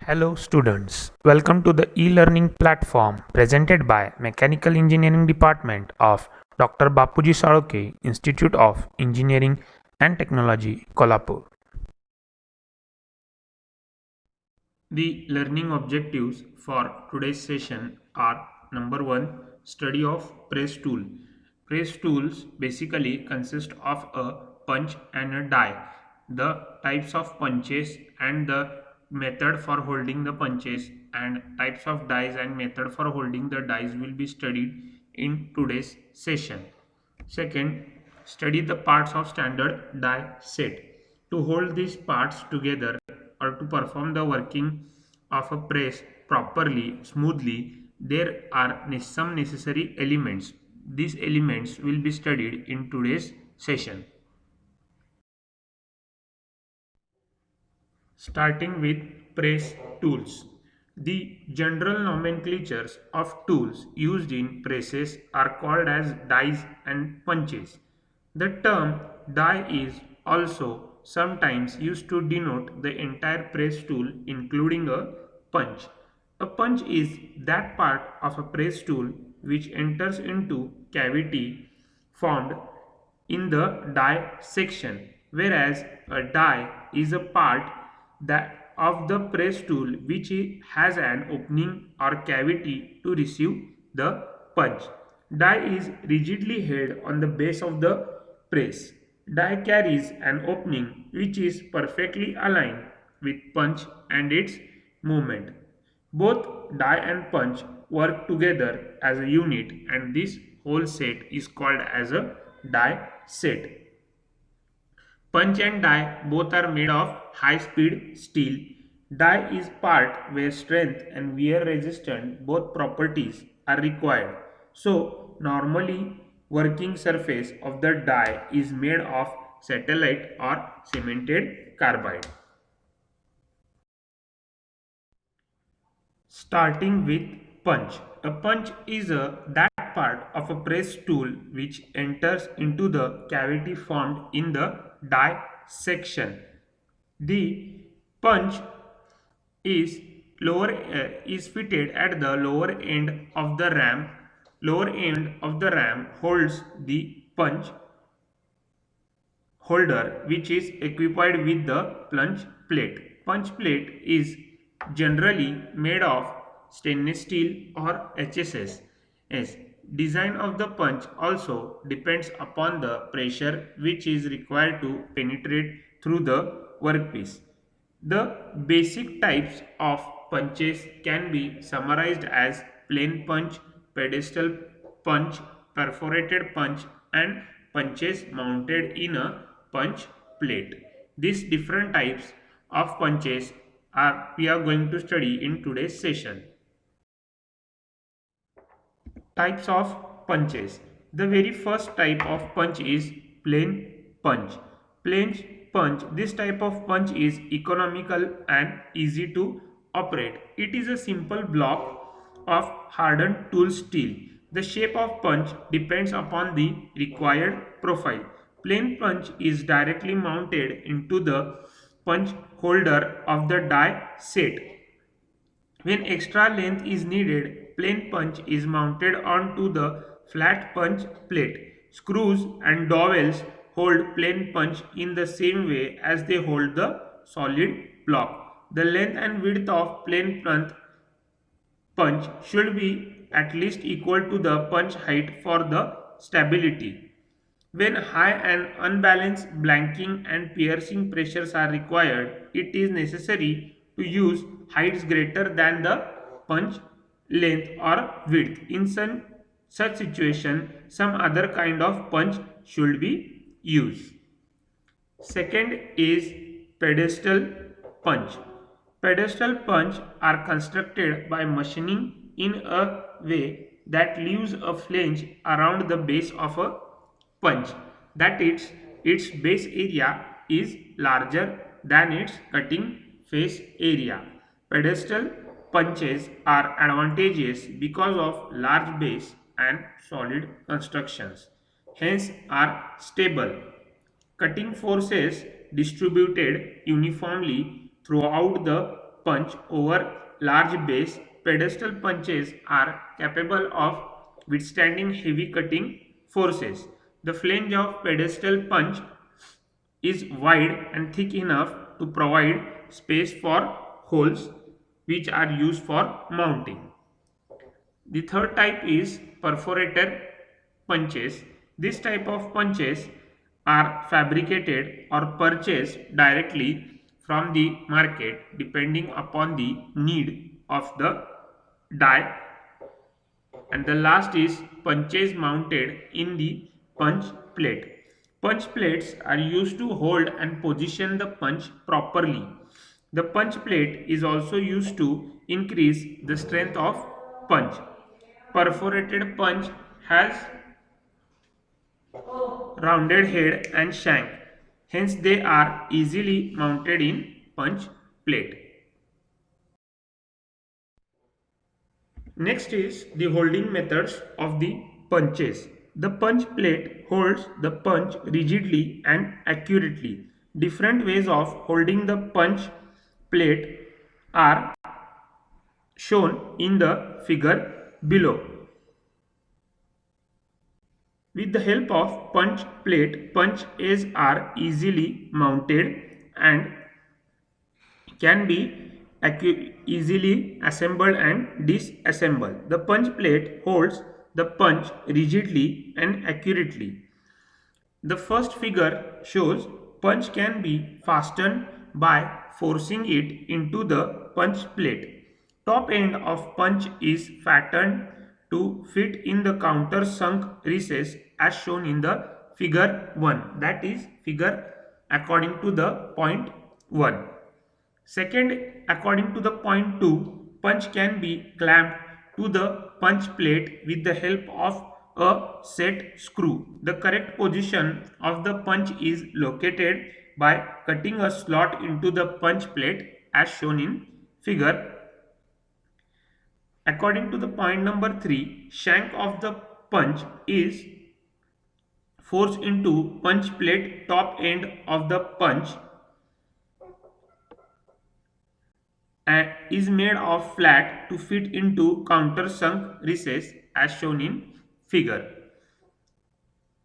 Hello students, welcome to the e-learning platform presented by Mechanical Engineering Department of Dr. Bapuji Saloke Institute of Engineering and Technology, Kolhapur. The learning objectives for today's session are number 1, study of press tool. Press tools basically consist of a punch and a die. The types of punches and the method for holding the punches and types of dies and method for holding the dies will be studied in today's session. Second, study the parts of standard die set. To hold these parts together or to perform the working of a press properly, smoothly, there are some necessary elements. These elements will be studied in today's session. Starting with press tools. The general nomenclatures of tools used in presses are called as dies and punches. The term die is also sometimes used to denote the entire press tool including a punch. A punch is that part of a press tool which enters into cavity formed in the die section, whereas a die is a part that of the press tool which has an opening or cavity to receive the punch. Die is rigidly held on the base of the press. Die carries an opening which is perfectly aligned with punch and its movement. Both die and punch work together as a unit, and this whole set is called as a die set. Punch and die both are made of high speed steel. Die is part where strength and wear resistant both properties are required. So normally working surface of the die is made of satellite or cemented carbide. Starting with punch. A punch is that part of a press tool which enters into the cavity formed in the die section. The punch is is fitted at the lower end of the ram. Lower end of the ram holds the punch holder which is equipped with the punch plate. Punch plate is generally made of stainless steel or HSS. Yes. Design of the punch also depends upon the pressure which is required to penetrate through the workpiece. The basic types of punches can be summarized as plain punch, pedestal punch, perforated punch, and punches mounted in a punch plate. These different types of punches are we are going to study in today's session. Types of punches. The very first type of punch is plain punch. Plain punch. This type of punch is economical and easy to operate. It is a simple block of hardened tool steel. The shape of punch depends upon the required profile. Plain punch is directly mounted into the punch holder of the die set. When extra length is needed, plain punch is mounted onto the flat punch plate. Screws and dowels hold plain punch in the same way as they hold the solid block. The length and width of plain punch should be at least equal to the punch height for the stability. When high and unbalanced blanking and piercing pressures are required, it is necessary to use heights greater than the punch length or width. In such situation, some other kind of punch should be used. Second is pedestal punch. Pedestal punch are constructed by machining in a way that leaves a flange around the base of a punch, that its base area is larger than its cutting face area. Pedestal punches are advantageous because of large base and solid constructions, hence are stable. Cutting forces distributed uniformly throughout the punch over large base. Pedestal punches are capable of withstanding heavy cutting forces. The flange of pedestal punch is wide and thick enough to provide space for holes which are used for mounting. The third type is perforated punches. This type of punches are fabricated or purchased directly from the market depending upon the need of the die. And the last is punches mounted in the punch plate. Punch plates are used to hold and position the punch properly. The punch plate is also used to increase the strength of punch. Perforated punch has rounded head and shank, hence they are easily mounted in punch plate. Next is the holding methods of the punches. The punch plate holds the punch rigidly and accurately. Different ways of holding the punch plate are shown in the figure below. With the help of punch plate, punch A's are easily mounted and can be easily assembled and disassembled. The punch plate holds the punch rigidly and accurately. The first figure shows punch can be fastened by forcing it into the punch plate. Top end of punch is flattened to fit in the counter sunk recess as shown in the figure 1, that is figure according to the point 1. Second, according to the point 2, punch can be clamped to the punch plate with the help of a set screw. The correct position of the punch is located by cutting a slot into the punch plate as shown in figure. According to the point number 3, shank of the punch is forced into punch plate top end of the punch and is made of flat to fit into counter sunk recess as shown in figure.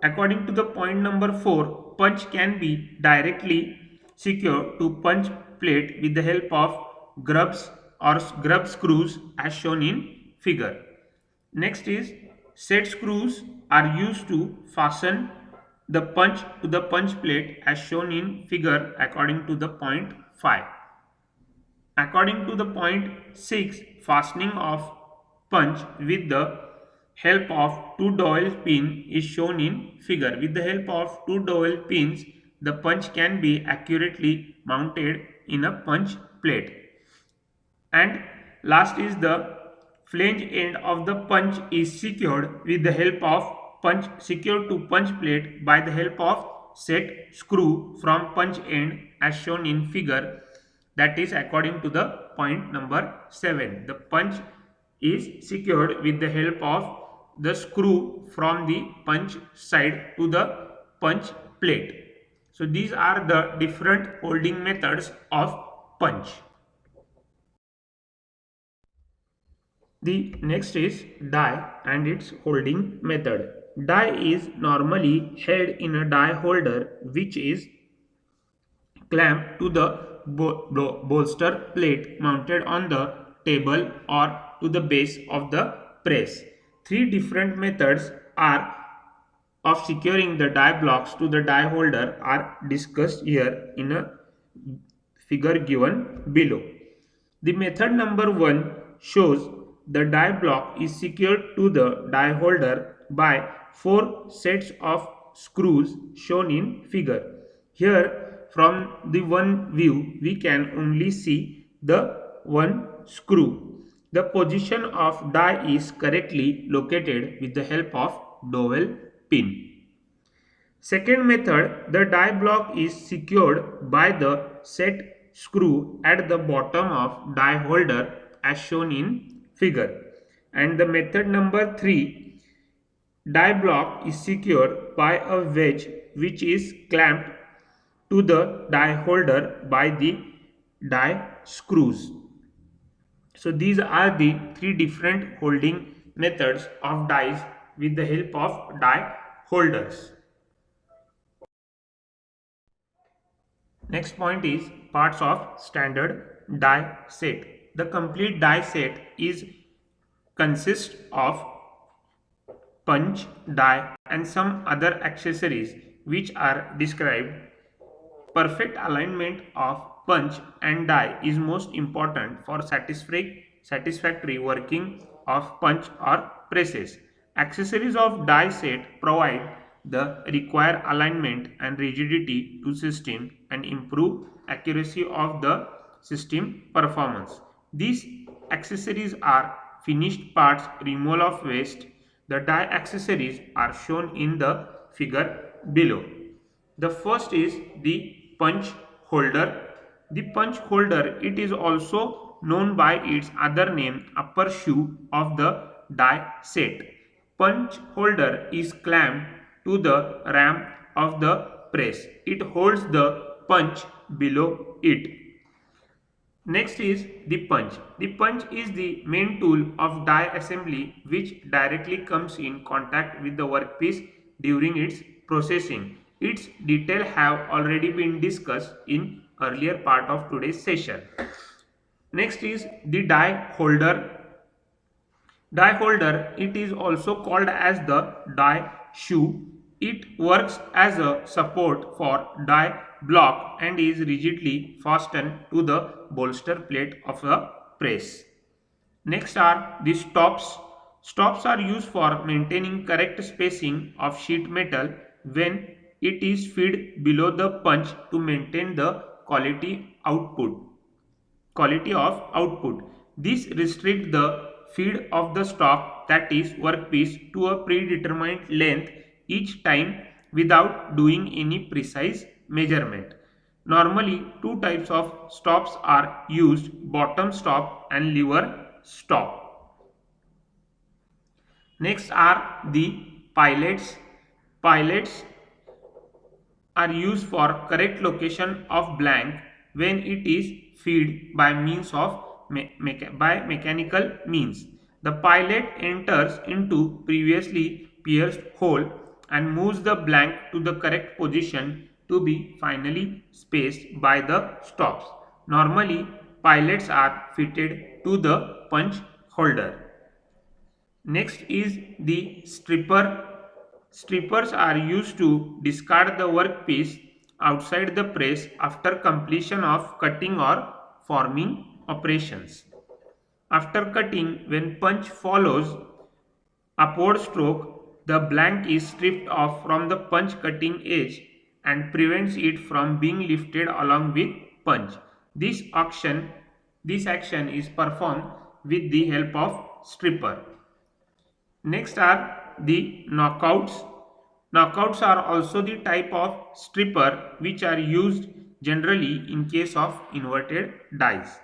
According to the point number 4, punch can be directly secured to punch plate with the help of grubs or grub screws as shown in figure. Next is set screws are used to fasten the punch to the punch plate as shown in figure according to the point 5. According to the point 6, fastening of punch with the help of two dowel pin is shown in figure. With the help of two dowel pins, the punch can be accurately mounted in a punch plate. And last is the flange end of the punch is secured with the help of punch secured to punch plate by the help of set screw from punch end as shown in figure, that is according to the point number 7. The punch is secured with the help of the screw from the punch side to the punch plate. So these are the different holding methods of punch. The next is die and its holding method. Die is normally held in a die holder which is clamped to the bolster plate mounted on the table or to the base of the press. Three different methods are of securing the die blocks to the die holder are discussed here in a figure given below. The method number 1 shows the die block is secured to the die holder by 4 sets of screws shown in figure. Here from the one view we can only see the one screw. The position of die is correctly located with the help of dowel pin. Second method, the die block is secured by the set screw at the bottom of die holder as shown in figure. And the method number 3, die block is secured by a wedge which is clamped to the die holder by the die screws. So these are the three different holding methods of dies with the help of die holders. Next point is parts of standard die set. The complete die set is consists of punch, die and some other accessories which are described. Perfect alignment of punch and die is most important for satisfactory working of punch or presses. Accessories of die set provide the required alignment and rigidity to system and improve accuracy of the system performance. These accessories are finished parts, removal of waste. The die accessories are shown in the figure below. The first is the punch holder. The punch holder, it is also known by its other name, upper shoe of the die set. Punch holder is clamped to the ram of the press. It holds the punch below it. Next is the punch. The punch is the main tool of die assembly which directly comes in contact with the workpiece during its processing. Its details have already been discussed in earlier part of today's session. Next is the die holder. Die holder, it is also called as the die shoe. It works as a support for die block and is rigidly fastened to the bolster plate of the press. Next are the stops. Stops are used for maintaining correct spacing of sheet metal when it is fed below the punch to maintain the quality of output. This restricts the feed of the stock, that is workpiece, to a predetermined length each time without doing any precise measurement. Normally, two types of stops are used, bottom stop and lever stop. Next are the pilots. Pilots are used for correct location of blank when it is fed by means of mechanical means. The pilot enters into previously pierced hole and moves the blank to the correct position to be finally spaced by the stops. Normally, pilots are fitted to the punch holder. Next is the stripper. Strippers are used to discard the workpiece outside the press after completion of cutting or forming operations. After cutting, when punch follows upward stroke, the blank is stripped off from the punch cutting edge and prevents it from being lifted along with punch. This action is performed with the help of stripper. Next are the knockouts. Knockouts are also the type of stripper which are used generally in case of inverted dies.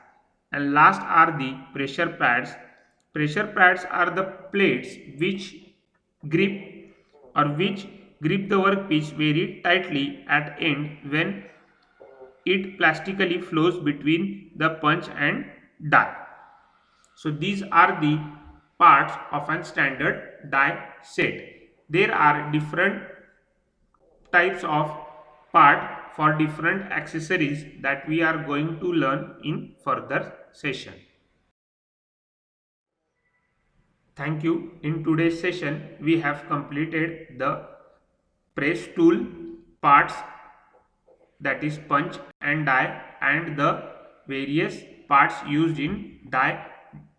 And last are the pressure pads. Pressure pads are the plates which grip which grip the workpiece very tightly at end when it plastically flows between the punch and die. So these are the parts of a standard die set. There are different types of part for different accessories that we are going to learn in further session. Thank you. In today's session, we have completed the press tool parts, that is punch and die, and the various parts used in die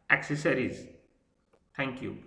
accessories. Thank you.